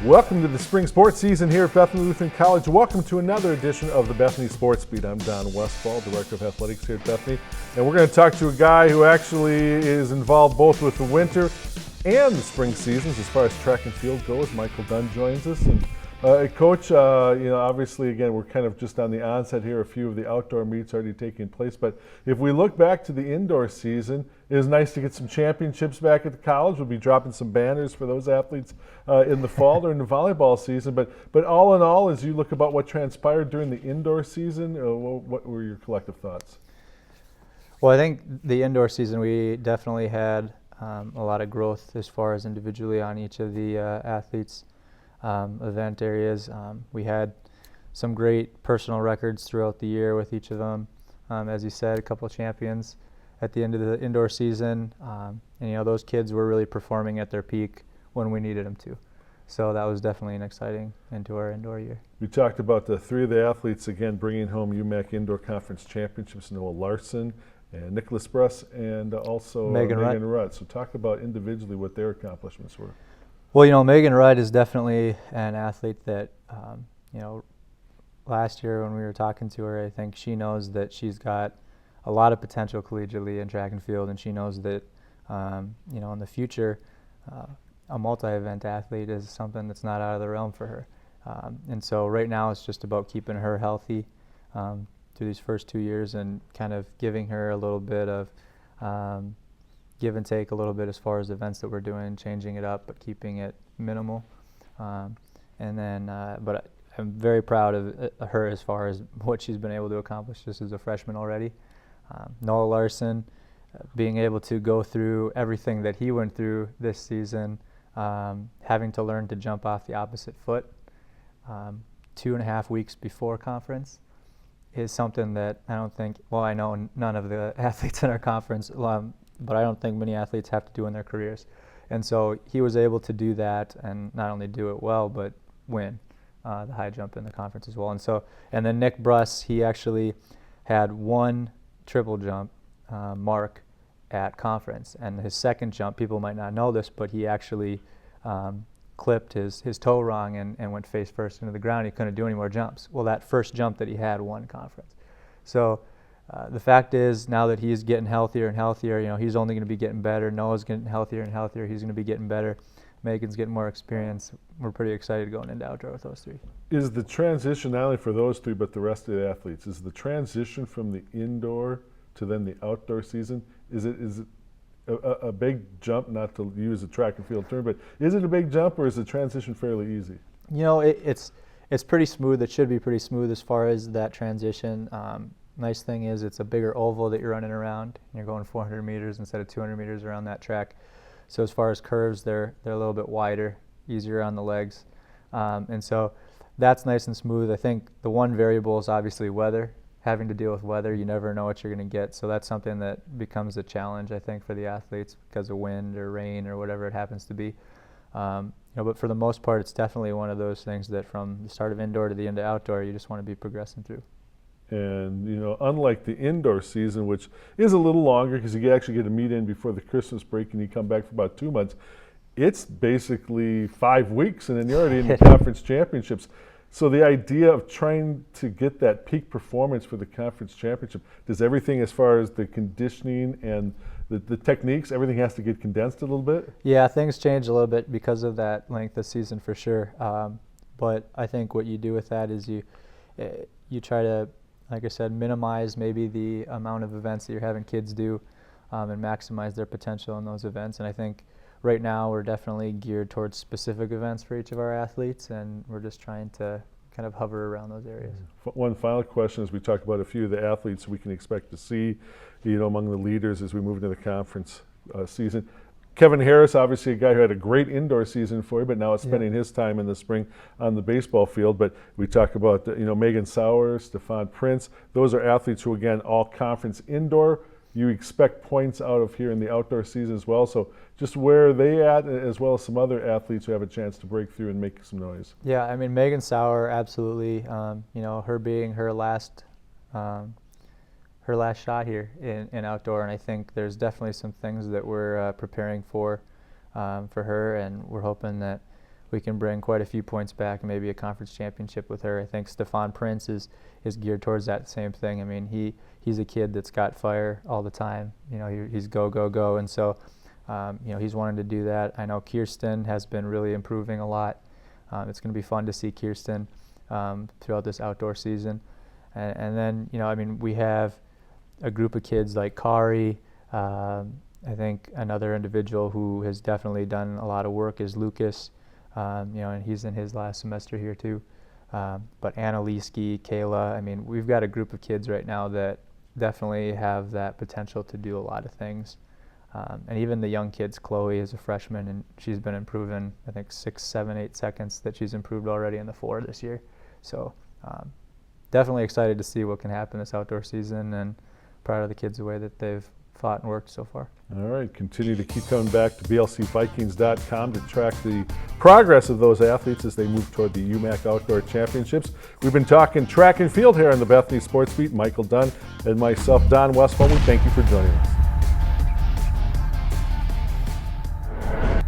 Welcome to the spring sports season here at Bethany Lutheran College. Welcome to another edition of the Bethany Sports Beat. I'm Don Westfall, Director of Athletics here at Bethany. And we're going to talk to a guy who actually is involved both with the winter and the spring seasons as far as track and field goes. Michael Dunn joins us. And Coach, obviously, again, we're kind of just on the onset here. A few of the outdoor meets already taking place. But if we look back to the indoor season, it is nice to get some championships back at the college. We'll be dropping some banners for those athletes in the fall during the volleyball season. But all in all, as you look about what transpired during the indoor season, what were your collective thoughts? Well, I think the indoor season, we definitely had a lot of growth as far as individually on each of the athletes' event areas. We had some great personal records throughout the year with each of them. As you said, a couple of champions at the end of the indoor season. And those kids were really performing at their peak when we needed them to. So that was definitely an exciting end to our indoor year. We talked about the three of the athletes, again, bringing home UMAC Indoor Conference Championships, Noah Larson and Nicholas Bruss, and also Megan Rutt. So talk about individually what their accomplishments were. Well, Megan Rutt is definitely an athlete that, last year when we were talking to her, I think she knows that she's got a lot of potential collegiately in track and field, and she knows that, in the future, a multi-event athlete is something that's not out of the realm for her. And so right now it's just about keeping her healthy through these first 2 years and kind of giving her a little bit of give and take a little bit as far as events that we're doing, changing it up, but keeping it minimal. But I'm very proud of her as far as what she's been able to accomplish just as a freshman already. Noah Larson, being able to go through everything that he went through this season, having to learn to jump off the opposite foot 2.5 weeks before conference is something that I know none of the athletes in our conference, but I don't think many athletes have to do in their careers. And so he was able to do that and not only do it well, but win the high jump in the conference as well. And then Nick Bruss, he actually had one triple jump mark at conference. And his second jump, people might not know this, but he actually clipped his toe wrong and went face first into the ground. He couldn't do any more jumps. Well, that first jump that he had won conference. So the fact is, now that he's getting healthier and healthier, he's only going to be getting better. Noah's getting healthier and healthier. He's going to be getting better. Megan's getting more experience. We're pretty excited going into outdoor with those three. Is the transition, not only for those three, but the rest of the athletes, is the transition from the indoor to then the outdoor season, is it a big jump, not to use a track and field term, but is it a big jump or is the transition fairly easy? It's pretty smooth. It should be pretty smooth as far as that transition. Nice thing is it's a bigger oval that you're running around. You're going 400 meters instead of 200 meters around that track. So as far as curves, they're a little bit wider, easier on the legs. And so that's nice and smooth. I think the one variable is obviously weather. Having to deal with weather, you never know what you're going to get. So that's something that becomes a challenge, I think, for the athletes because of wind or rain or whatever it happens to be. But for the most part, it's definitely one of those things that from the start of indoor to the end of outdoor, you just want to be progressing through. And, unlike the indoor season, which is a little longer because you actually get a meet in before the Christmas break and you come back for about 2 months, it's basically 5 weeks and then you're already in the conference championships. So the idea of trying to get that peak performance for the conference championship, does everything as far as the conditioning and the techniques, everything has to get condensed a little bit? Yeah, things change a little bit because of that length of season for sure. But I think what you do with that is you try to, like I said, minimize maybe the amount of events that you're having kids do and maximize their potential in those events. And I think right now we're definitely geared towards specific events for each of our athletes, and we're just trying to kind of hover around those areas. One final question, as we talked about a few of the athletes we can expect to see, among the leaders as we move into the conference season. Kevin Harris, obviously a guy who had a great indoor season for you, but now is spending his time in the spring on the baseball field. But we talk about, Megan Sauer, Stephon Prince. Those are athletes who, again, all conference indoor. You expect points out of here in the outdoor season as well. So just where are they at, as well as some other athletes who have a chance to break through and make some noise? Yeah, I mean, Megan Sauer, absolutely. Her being her last shot here in outdoor, and I think there's definitely some things that we're preparing for her, and we're hoping that we can bring quite a few points back and maybe a conference championship with her. I think Stephon Prince is geared towards that same thing. I mean, he's a kid that's got fire all the time. You know, he's go, go, go. And so, you know, he's wanting to do that. I know Kirsten has been really improving a lot. It's going to be fun to see Kirsten throughout this outdoor season. And then, you know, I mean, we have a group of kids like Kari. I think another individual who has definitely done a lot of work is Lucas. You know, and he's in his last semester here too. But Anna Leesky, Kayla, I mean, we've got a group of kids right now that definitely have that potential to do a lot of things. And even the young kids, Chloe is a freshman, and she's been improving, I think 6, 7, 8 seconds that she's improved already in the 4 this year. So definitely excited to see what can happen this outdoor season, and proud of the kids the way that they've fought and worked so far. All right, continue to keep coming back to blcvikings.com to track the progress of those athletes as they move toward the UMAC Outdoor Championships. We've been talking track and field here on the Bethany Sports Beat. Michael Dunn and myself, Don Westfall. We thank you for joining us.